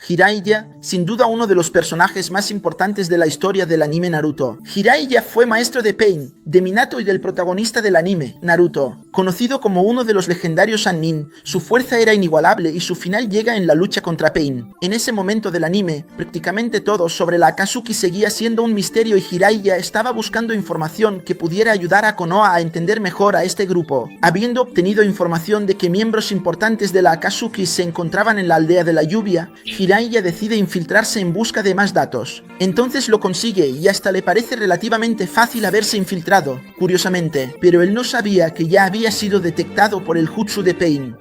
Jiraiya, sin duda uno de los personajes más importantes de la historia del anime Naruto. Jiraiya fue maestro de Pain, de Minato y del protagonista del anime, Naruto. Conocido como uno de los legendarios Sannin, su fuerza era inigualable y su final llega en la lucha contra Pain. En ese momento del anime, prácticamente todo sobre la Akatsuki seguía siendo un misterio y Jiraiya estaba buscando información que pudiera ayudar a Konoha a entender mejor a este grupo. Habiendo obtenido información de que miembros importantes de la Akatsuki se encontraban en la aldea de la lluvia, Jiraiya decide infiltrarse en busca de más datos. Entonces lo consigue y hasta le parece relativamente fácil haberse infiltrado, curiosamente, pero él no sabía que ya había sido detectado por el jutsu de Pain.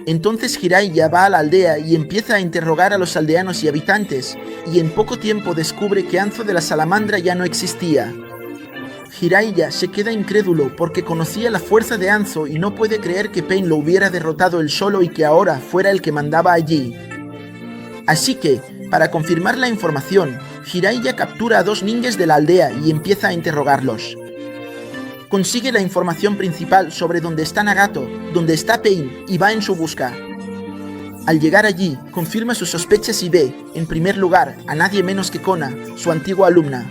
Entonces Jiraiya va a la aldea y empieza a interrogar a los aldeanos y habitantes, y en poco tiempo descubre que Hanzo de la Salamandra ya no existía. Jiraiya se queda incrédulo porque conocía la fuerza de Hanzo y no puede creer que Pain lo hubiera derrotado él solo y que ahora fuera el que mandaba allí. Así que, para confirmar la información, Jiraiya captura a 2 ninjas de la aldea y empieza a interrogarlos. Consigue la información principal sobre dónde está Nagato, dónde está Pain y va en su busca. Al llegar allí, confirma sus sospechas y ve, en primer lugar, a nadie menos que Kona, su antigua alumna.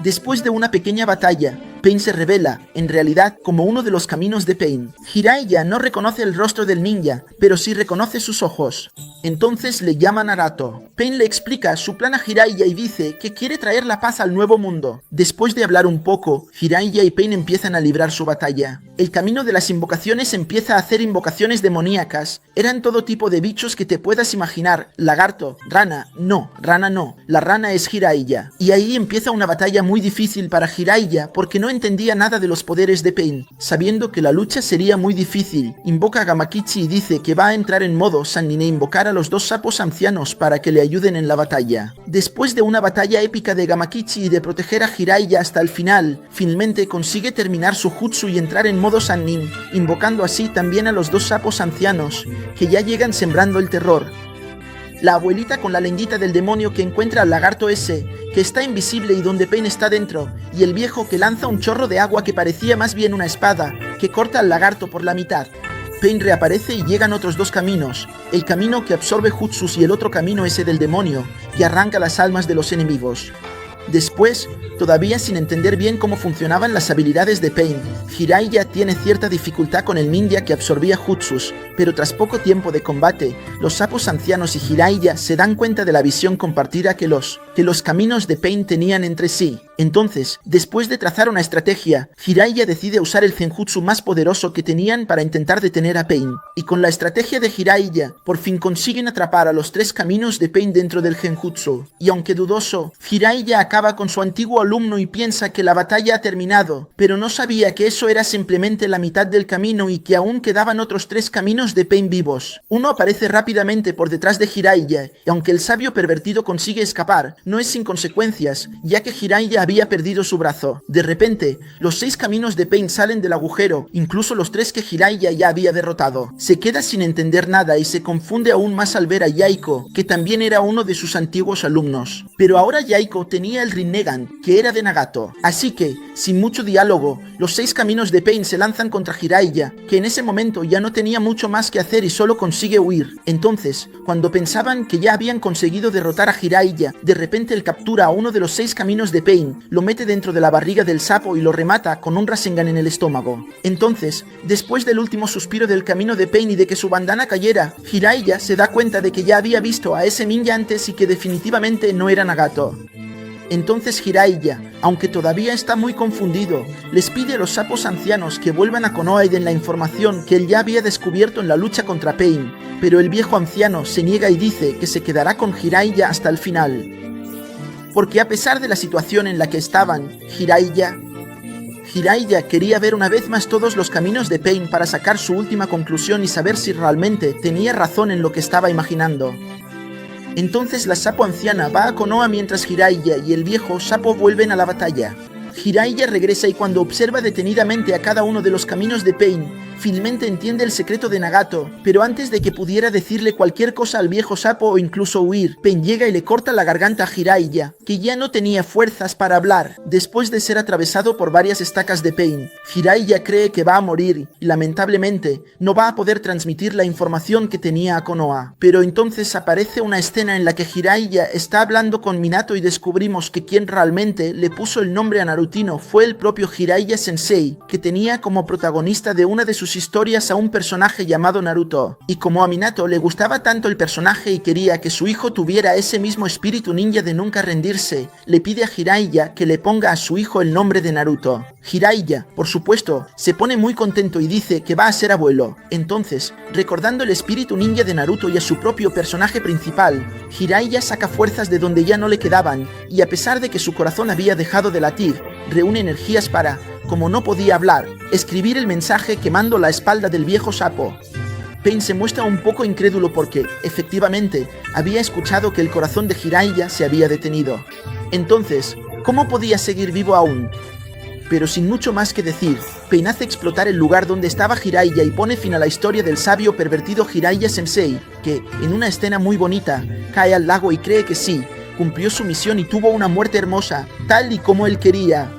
Después de una pequeña batalla, Pain se revela, en realidad, como uno de los caminos de Pain. Jiraiya no reconoce el rostro del ninja, pero sí reconoce sus ojos. Entonces le llama Nagato. Pain le explica su plan a Jiraiya y dice que quiere traer la paz al nuevo mundo. Después de hablar un poco, Jiraiya y Pain empiezan a librar su batalla. El camino de las invocaciones empieza a hacer invocaciones demoníacas. Eran todo tipo de bichos que te puedas imaginar. Lagarto, rana no. La rana es Jiraiya. Y ahí empieza una batalla muy difícil para Jiraiya porque no entendía nada de los poderes de Pain. Sabiendo que la lucha sería muy difícil, invoca a Gamakichi y dice que va a entrar en modo Sannin e invocar a los 2 sapos ancianos para que le ayuden en la batalla. Después de una batalla épica de Gamakichi y de proteger a Jiraiya hasta el final, finalmente consigue terminar su jutsu y entrar en modo Sannin, invocando así también a los 2 sapos ancianos, que ya llegan sembrando el terror. La abuelita con la lengüita del demonio que encuentra al lagarto ese, que está invisible y donde Pain está dentro, y el viejo que lanza un chorro de agua que parecía más bien una espada, que corta al lagarto por la mitad. Pain reaparece y llegan otros 2 caminos, el camino que absorbe jutsus y el otro camino ese del demonio, que arranca las almas de los enemigos. Después, todavía sin entender bien cómo funcionaban las habilidades de Pain, Jiraiya tiene cierta dificultad con el ninja que absorbía jutsus, pero tras poco tiempo de combate, los sapos ancianos y Jiraiya se dan cuenta de la visión compartida que los caminos de Pain tenían entre sí. Entonces, después de trazar una estrategia, Jiraiya decide usar el Zenjutsu más poderoso que tenían para intentar detener a Pain, y con la estrategia de Jiraiya, por fin consiguen atrapar a los 3 caminos de Pain dentro del Genjutsu. Y aunque dudoso, Jiraiya acaba con su antiguo alumno y piensa que la batalla ha terminado, pero no sabía que eso era simplemente la mitad del camino y que aún quedaban otros 3 caminos de Pain vivos. Uno aparece rápidamente por detrás de Jiraiya, y aunque el sabio pervertido consigue escapar, no es sin consecuencias, ya que Jiraiya había perdido su brazo. De repente, los 6 caminos de Pain salen del agujero, incluso los 3 que Jiraiya ya había derrotado. Se queda sin entender nada y se confunde aún más al ver a Yaiko, que también era uno de sus antiguos alumnos. Pero ahora Yaiko tenía el Rinnegan, que era de Nagato. Así que, sin mucho diálogo, los 6 caminos de Pain se lanzan contra Jiraiya, que en ese momento ya no tenía mucho más que hacer y solo consigue huir. Entonces, cuando pensaban que ya habían conseguido derrotar a Jiraiya, de repente él captura a uno de los 6 caminos de Pain, lo mete dentro de la barriga del sapo y lo remata con un Rasengan en el estómago. Entonces, después del último suspiro del camino de Pain y de que su bandana cayera, Jiraiya se da cuenta de que ya había visto a ese ninja antes y que definitivamente no era Nagato. Entonces Jiraiya, aunque todavía está muy confundido, les pide a los sapos ancianos que vuelvan a Konoha y den la información que él ya había descubierto en la lucha contra Pain, pero el viejo anciano se niega y dice que se quedará con Jiraiya hasta el final. Porque a pesar de la situación en la que estaban, Jiraiya quería ver una vez más todos los caminos de Pain para sacar su última conclusión y saber si realmente tenía razón en lo que estaba imaginando. Entonces la sapo anciana va a Konoha mientras Jiraiya y el viejo sapo vuelven a la batalla. Jiraiya regresa y cuando observa detenidamente a cada uno de los caminos de Pain, finalmente entiende el secreto de Nagato, pero antes de que pudiera decirle cualquier cosa al viejo sapo o incluso huir, Pain llega y le corta la garganta a Jiraiya, que ya no tenía fuerzas para hablar, después de ser atravesado por varias estacas de Pain. Jiraiya cree que va a morir y lamentablemente no va a poder transmitir la información que tenía a Konoha, pero entonces aparece una escena en la que Jiraiya está hablando con Minato y descubrimos que quien realmente le puso el nombre a Narutino fue el propio Jiraiya Sensei, que tenía como protagonista de una de sus historias a un personaje llamado Naruto, y como a Minato le gustaba tanto el personaje y quería que su hijo tuviera ese mismo espíritu ninja de nunca rendirse, le pide a Jiraiya que le ponga a su hijo el nombre de Naruto. Jiraiya, por supuesto, se pone muy contento y dice que va a ser abuelo. Entonces, recordando el espíritu ninja de Naruto y a su propio personaje principal, Jiraiya saca fuerzas de donde ya no le quedaban, y a pesar de que su corazón había dejado de latir, reúne energías para, como no podía hablar, escribir el mensaje quemando la espalda del viejo sapo. Pain se muestra un poco incrédulo porque, efectivamente, había escuchado que el corazón de Jiraiya se había detenido. Entonces, ¿cómo podía seguir vivo aún? Pero sin mucho más que decir, Pain hace explotar el lugar donde estaba Jiraiya y pone fin a la historia del sabio pervertido Jiraiya Sensei, que, en una escena muy bonita, cae al lago y cree que sí, cumplió su misión y tuvo una muerte hermosa, tal y como él quería.